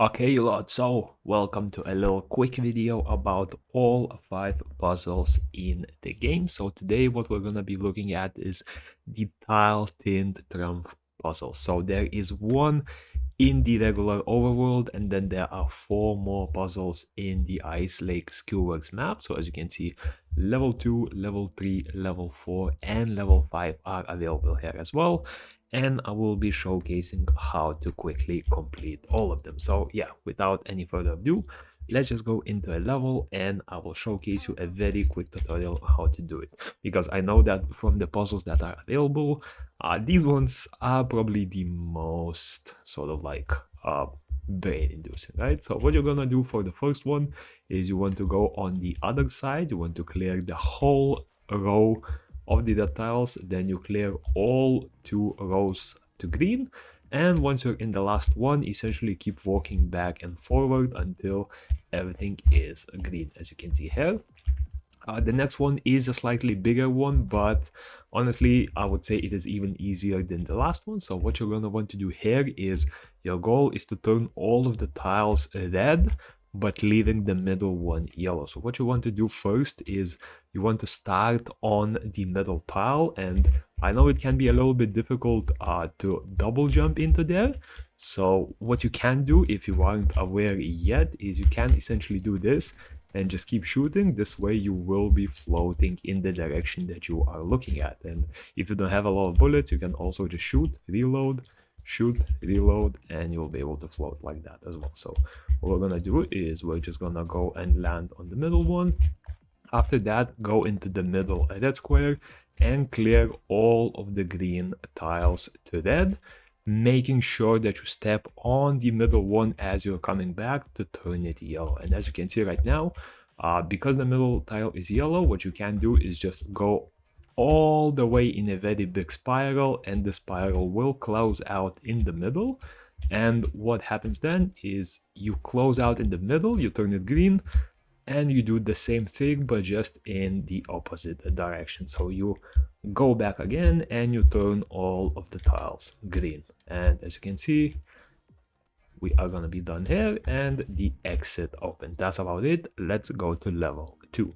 Okay, lot. So, welcome to a little quick video about all 5 puzzles in the game. So today what we're gonna be looking at is the tile tint trump puzzle. So there is one in the regular overworld, and then there are 4 more puzzles in the Ice Lake Skewers map. So as you can see, level 2, level 3, level 4, and level 5 are available here as well. And I will be showcasing how to quickly complete all of them. So yeah, without any further ado, let's just go into a level and I will showcase you a very quick tutorial on how to do it. Because I know that from the puzzles that are available, these ones are probably the most sort of like brain inducing, right? So what you're gonna do for the first one is you want to go on the other side, you want to clear the whole row of the tiles, then you clear all 2 rows to green, and once you're in the last one, essentially keep walking back and forward until everything is green, as you can see here. The next one is a slightly bigger one, but honestly, I would say it is even easier than the last one. So what you're going to want to do here is your goal is to turn all of the tiles red, but leaving the middle one yellow. So what you want to do first is you want to start on the middle tile, and I know it can be a little bit difficult to double jump into there. So what you can do if you aren't aware yet is you can essentially do this and just keep shooting. This way you will be floating in the direction that you are looking at. And if you don't have a lot of bullets, you can also just shoot, reload, and you'll be able to float like that as well. So what we're gonna do is we're just gonna go and land on the middle one. After that, go into the middle red square and clear all of the green tiles to red, making sure that you step on the middle one as you're coming back to turn it yellow. And as you can see right now, because the middle tile is yellow, what you can do is just go all the way in a very big spiral, and the spiral will close out in the middle. And what happens then is you close out in the middle, you turn it green, and you do the same thing but just in the opposite direction. So you go back again and you turn all of the tiles green, and as you can see, we are gonna be done here and the exit opens. That's about it. Let's go to level 2.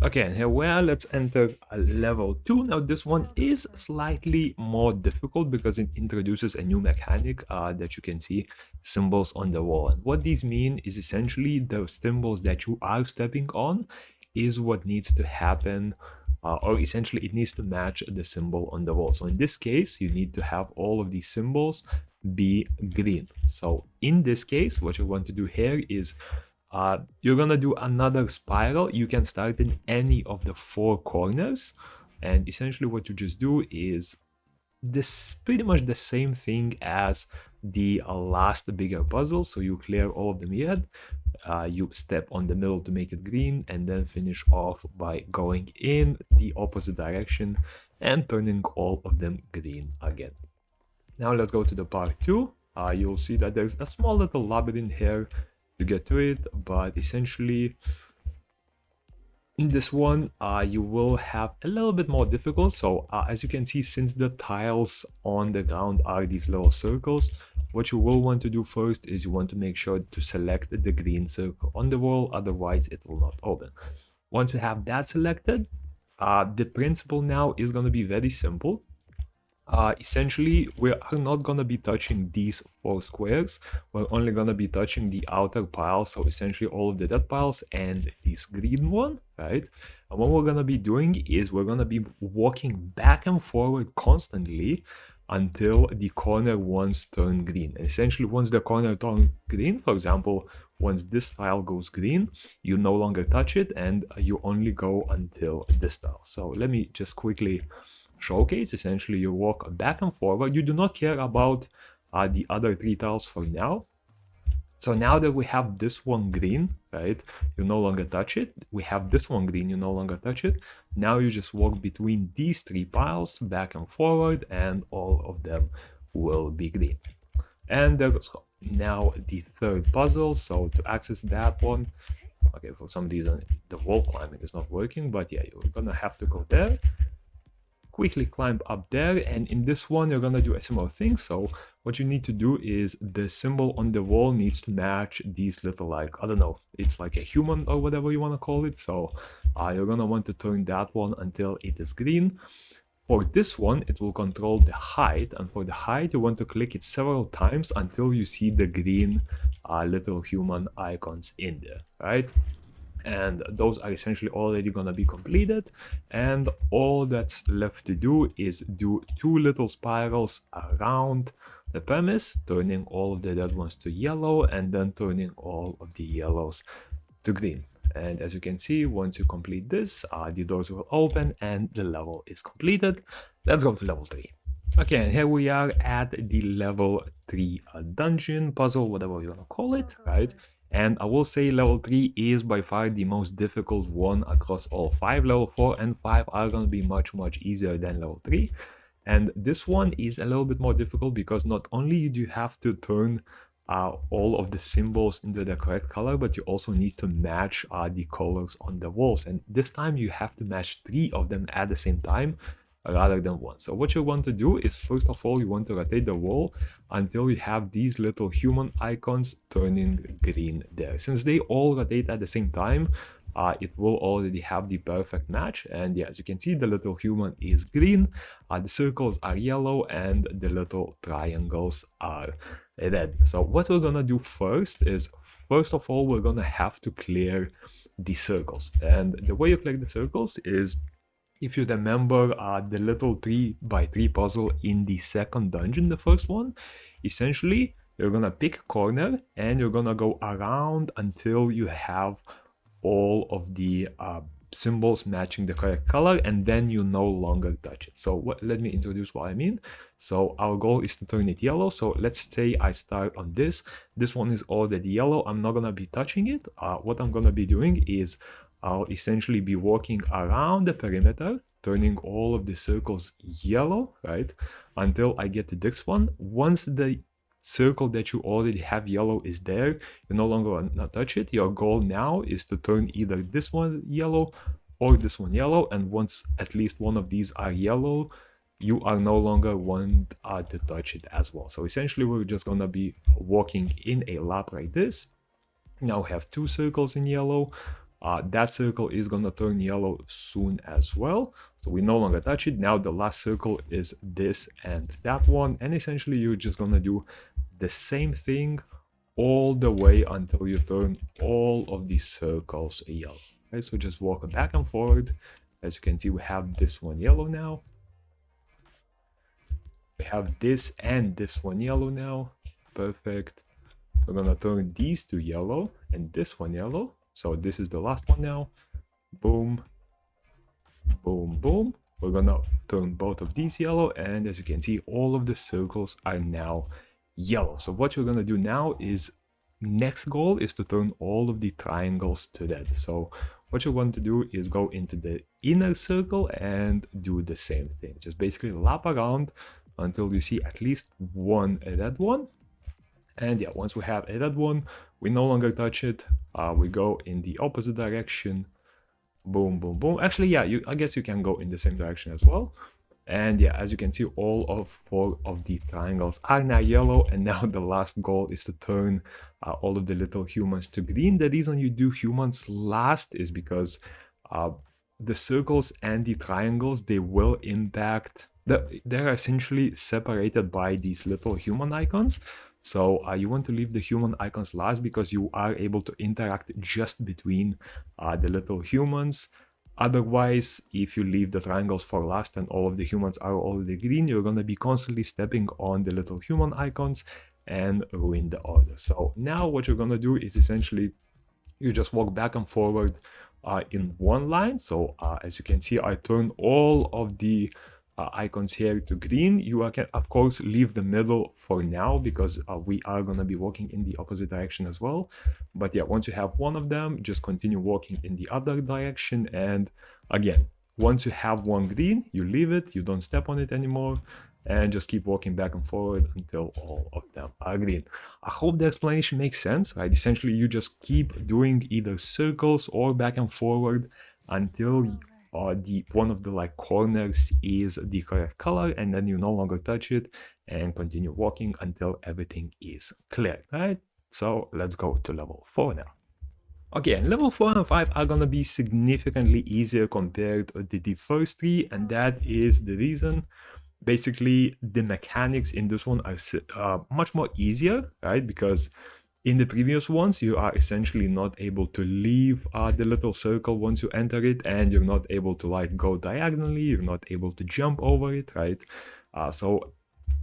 Okay, and here we are. Let's enter a level 2. Now this one is slightly more difficult because it introduces a new mechanic that you can see symbols on the wall. And what these mean is essentially the symbols that you are stepping on is what needs to happen, or essentially it needs to match the symbol on the wall. So in this case, you need to have all of these symbols be green. So in this case, what you want to do here is you're gonna do another spiral. You can start in any of the 4 corners, and essentially what you just do is this pretty much the same thing as the last bigger puzzle. So you clear all of them red, you step on the middle to make it green, and then finish off by going in the opposite direction and turning all of them green again. Now let's go to the part 2. You'll see that there's a small little labyrinth here to get to it, but essentially in this one you will have a little bit more difficult. So as you can see, since the tiles on the ground are these little circles, what you will want to do first is you want to make sure to select the green circle on the wall, otherwise it will not open. Once you have that selected, the principle now is going to be very simple. Essentially, we are not going to be touching these 4 squares. We're only going to be touching the outer pile, so essentially all of the red piles and this green one, right? And what we're going to be doing is we're going to be walking back and forward constantly until the corner ones turn green. And essentially, once the corner turns green, for example, once this tile goes green, you no longer touch it and you only go until this tile. So let me just quickly showcase. Essentially, you walk back and forward. You do not care about the other 3 tiles for now. So now that we have this one green, right, you no longer touch it. We have this one green, you no longer touch it. Now you just walk between these 3 piles back and forward, and all of them will be green. And there's now the 3rd puzzle. So to access that one, okay, for some reason the wall climbing is not working, but yeah, you're gonna have to go there, quickly climb up there, and in this one you're gonna do a similar thing. So what you need to do is the symbol on the wall needs to match these little, like, I don't know, it's like a human or whatever you want to call it. So you're gonna want to turn that one until it is green. For this one, it will control the height, and for the height, you want to click it several times until you see the green little human icons in there, right? And those are essentially already gonna be completed, and all that's left to do is do 2 little spirals around the premise, turning all of the red ones to yellow and then turning all of the yellows to green. And as you can see, once you complete this, the doors will open and the level is completed. Let's go to level 3. Okay, and here we are at the level 3 dungeon, puzzle, whatever you want to call it, right? And I will say level 3 is by far the most difficult one across all 5. Level 4 and 5 are going to be much easier than level 3. And this one is a little bit more difficult because not only do you have to turn all of the symbols into the correct color, but you also need to match the colors on the walls. And this time you have to match 3 of them at the same time rather than 1. So what you want to do is, first of all, you want to rotate the wall until you have these little human icons turning green there. Since they all rotate at the same time, it will already have the perfect match. And yeah, as you can see, the little human is green, the circles are yellow, and the little triangles are red. So what we're gonna do first is, first of all, we're gonna have to clear the circles. And the way you clear the circles is, if you remember the little 3x3 puzzle in the second dungeon, the first one, essentially you're gonna pick a corner and you're gonna go around until you have all of the symbols matching the correct color, and then you no longer touch it. So let me introduce what I mean. So our goal is to turn it yellow. So let's say I start on this. This one is already yellow. I'm not gonna be touching it. What I'm gonna be doing is I'll essentially be walking around the perimeter, turning all of the circles yellow, right? Until I get to this one. Once the circle that you already have yellow is there, you no longer want to touch it. Your goal now is to turn either this one yellow or this one yellow, and once at least one of these are yellow, you are no longer want to touch it as well. So essentially we're just gonna be walking in a lap like this. Now we have 2 circles in yellow. That circle is gonna turn yellow soon as well, so we no longer touch it. Now the last circle is this and that one, and essentially you're just gonna do the same thing all the way until you turn all of these circles yellow. Okay, so just walk back and forward. As you can see, we have this one yellow now. We have this and this one yellow now. Perfect. We're gonna turn these 2 yellow and this one yellow. So this is the last one now. Boom, boom, boom. We're gonna turn both of these yellow, and as you can see, all of the circles are now yellow. So what you're gonna do now is, next goal is to turn all of the triangles to red. So what you want to do is go into the inner circle and do the same thing. Just basically lap around until you see at least one red one. And yeah, once we have a red one, we no longer touch it. We go in the opposite direction. Boom, boom, boom. Actually, yeah, I guess you can go in the same direction as well. And yeah, as you can see, all of 4 of the triangles are now yellow. And now the last goal is to turn all of the little humans to green. The reason you do humans last is because the circles and the triangles, they will impact, they're essentially separated by these little human icons. So you want to leave the human icons last because you are able to interact just between the little humans. Otherwise, if you leave the triangles for last and all of the humans are already green, you're going to be constantly stepping on the little human icons and ruin the order. So now what you're going to do is essentially you just walk back and forward in one line. So as you can see, I turn all of the icons here to green. You can of course leave the middle for now because we are going to be walking in the opposite direction as well. But yeah, once you have one of them, just continue walking in the other direction. And again, once you have one green, you leave it, you don't step on it anymore, and just keep walking back and forward until all of them are green. I hope the explanation makes sense, right? Essentially you just keep doing either circles or back and forward until the one of the like corners is the correct color, and then you no longer touch it and continue walking until everything is clear, right? So let's go to level 4 now. Okay, and level 4 and 5 are gonna be significantly easier compared to the first three, and that is the reason. Basically, the mechanics in this one are much more easier, right? Because in the previous ones, you are essentially not able to leave the little circle once you enter it, and you're not able to like go diagonally, you're not able to jump over it, right? So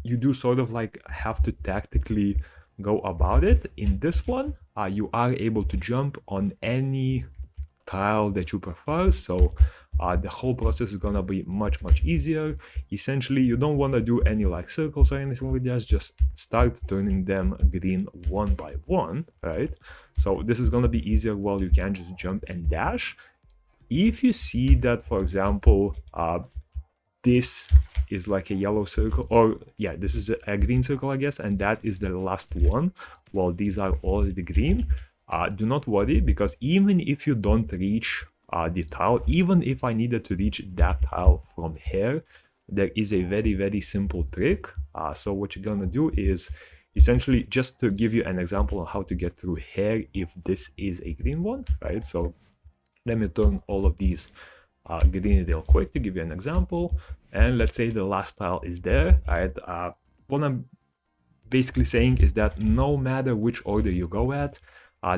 you do sort of like have to tactically go about it. In this one, you are able to jump on any tile that you prefer, so the whole process is gonna be much easier. Essentially, you don't want to do any like circles or anything like that, just start turning them green one by one, right? So this is gonna be easier while you can just jump and dash. If you see that, for example, this is like a yellow circle, or yeah, this is a green circle, I guess, and that is the last one, while these are already green, do not worry, because even if you don't reach the tile, even if I needed to reach that tile from here, there is a very simple trick. So what you're gonna do is, essentially, just to give you an example on how to get through here if this is a green one, right? So let me turn all of these green real quick to give you an example. And let's say the last tile is there, right? What I'm basically saying is that no matter which order you go at,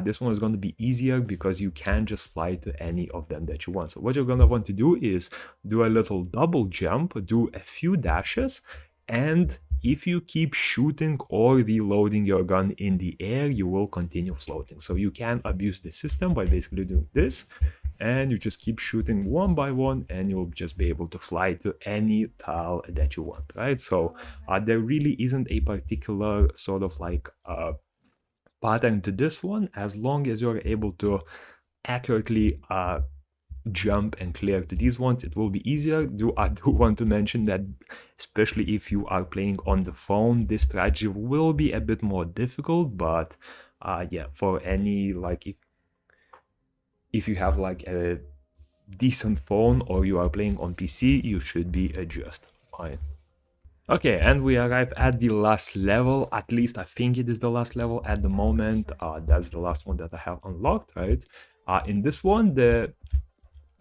this one is going to be easier because you can just fly to any of them that you want. So what you're going to want to do is do a little double jump, do a few dashes, and if you keep shooting or reloading your gun in the air, you will continue floating. So you can abuse the system by basically doing this, and you just keep shooting one by one, and you'll just be able to fly to any tile that you want, right? So there really isn't a particular sort of like pattern to this one. As long as you're able to accurately jump and clear to these ones, it will be easier. I do want to mention that, especially if you are playing on the phone, this strategy will be a bit more difficult, but yeah, for any like if you have like a decent phone or you are playing on PC, you should be just fine. Okay, and we arrive at the last level. At least I think it is the last level at the moment. That's the last one that I have unlocked, right? In this one, the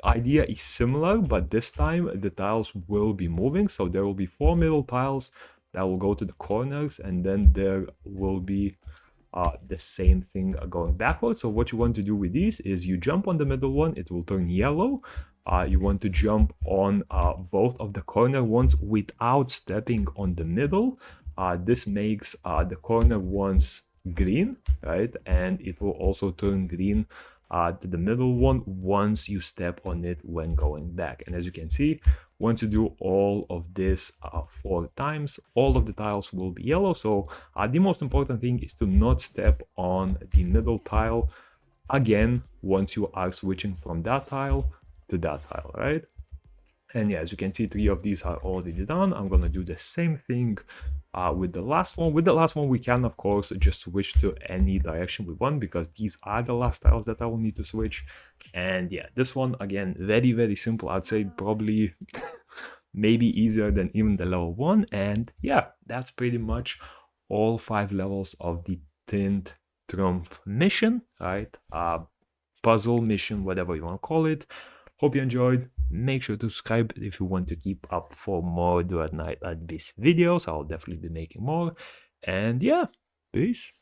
idea is similar, but this time the tiles will be moving. So there will be 4 middle tiles that will go to the corners, and then there will be the same thing going backwards. So what you want to do with these is you jump on the middle one, it will turn yellow. You want to jump on both of the corner ones without stepping on the middle. This makes the corner ones green, right? And it will also turn green to the middle one once you step on it when going back. And as you can see, once you do all of this 4 times, all of the tiles will be yellow. So the most important thing is to not step on the middle tile again once you are switching from that tile to that tile, right? And yeah, as you can see, 3 of these are already done. I'm gonna do the same thing with the last one. With the last one, we can, of course, just switch to any direction we want, because these are the last tiles that I will need to switch. And yeah, this one, again, very simple. I'd say probably maybe easier than even the level 1. And yeah, that's pretty much all 5 levels of the Tint Trump mission, right? Puzzle mission, whatever you want to call it. Hope you enjoyed. Make sure to subscribe if you want to keep up for more Duet Night at this videos. I'll definitely be making more. And yeah, peace.